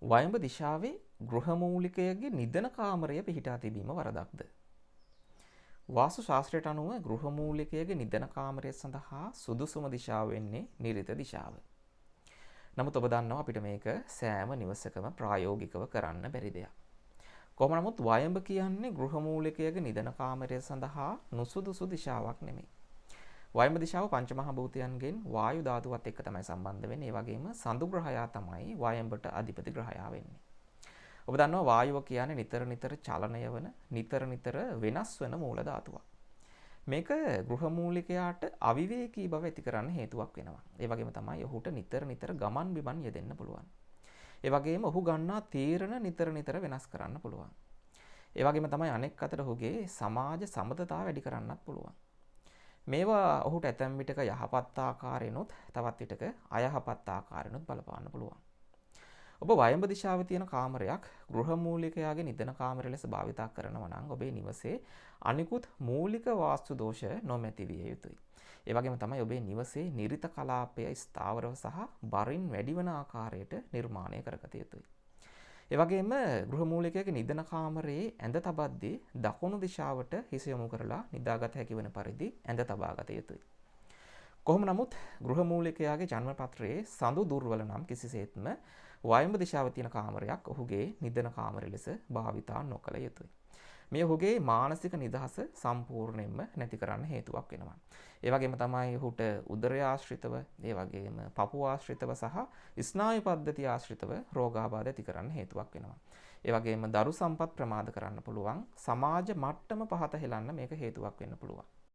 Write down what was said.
වයඹ දිශාවේ ගෘහමූලිකයගේ නිදන කාමරය පිහිටා තිබීම වරදක්ද? වාස්තු ශාස්ත්‍රයට අනුව ගෘහමූලිකයගේ නිදන කාමරය සඳහා සුදුසුම දිශාව වෙන්නේ නිරිත දිශාව. නමුත් ඔබ දන්නවා අපිට මේක සෑම නිවසකම ප්‍රායෝගිකව කරන්න බැරි දෙයක්. කොහොම නමුත් වයඹ කියන්නේ ගෘහමූලිකයගේ නිදන කාමරය සඳහා නුසුදුසු දිශාවක් නෙමෙයි. වයඹ දිශාව පංචමහා භූතයන්ගෙන් වායු ධාතුවත් එක්ක තමයි සම්බන්ධ වෙන්නේ. ඒ වගේම සඳු ග්‍රහයා තමයි වයඹට අධිපති ග්‍රහයා වෙන්නේ. ඔබ දන්නවා වායුව කියන්නේ නිතර නිතර චලනය වන, නිතර වෙනස් වෙන මූල ධාතුවක්. මේක ගෘහමූලිකයාට අවිවේකී බව ඇති කරන්න හේතුවක් වෙනවා. ඒ වගේම තමයි ඔහුට නිතර ගමන් බිමන් යෙදෙන්න පුළුවන්. ඒ වගේම ඔහු ගන්නා තීරණ නිතර වෙනස් කරන්න පුළුවන්. ඒ වගේම තමයි අනෙක් අතට ඔහුගේ සමාජ සමතතාව වැඩි කරන්නත් පුළුවන්. මේවා ඔහුට ඇතැම් විටක යහපත් ආකාරයෙන්ුත් තවත් විටක අයහපත් ආකාරයෙන්ුත් බලපාන්න පුළුවන්. ඔබ වයඹ දිශාවේ තියෙන කාමරයක් ගෘහමූලිකයාගේ නිදන කාමරය ලෙස භාවිතා කරනවා නම් ඔබේ නිවසේ අනිකුත් මූලික වාස්තු දෝෂ නොමැති විය යුතුයි. ඒ වගේම තමයි ඔබේ නිවසේ නිරිත කලාපය ස්ථාවරව සහ බරින් වැඩිවන ආකාරයට නිර්මාණය කරගත යුතුයි. ඒ වගේම ගෘහමූලිකයාගේ නිදන කාමරයේ ඇඳ තබද්දී දකුණු දිශාවට හිස යොමු කරලා නිදාගත හැකි වන පරිදි ඇඳ තබා ගත යුතුයි. කොහොම නමුත් ගෘහමූලිකයාගේ ජන්මපත්‍රයේ සඳු දුර්වල නම් කිසිසේත්ම වයඹ දිශාවේ තියෙන කාමරයක් ඔහුගේ නිදන කාමරය ලෙස භාවිතා නොකළ යුතුයි. මේ ඔහුගේ මානසික නිදහස සම්පූර්ණයෙන්ම නැති කරන්න හේතුවක් වෙනවා. ඒ වගේම තමයි ඔහුට උදරය ආශ්‍රිතව, ඒ වගේම පපුව ආශ්‍රිතව සහ ස්නායු පද්ධතිය ආශ්‍රිතව රෝගාබාධ ඇති කරන්න හේතුවක් වෙනවා. ඒ වගේම දරු සම්පත් ප්‍රමාද කරන්න පුළුවන්. සමාජ මට්ටම පහත හෙලන්න මේක හේතුවක් වෙන්න පුළුවන්.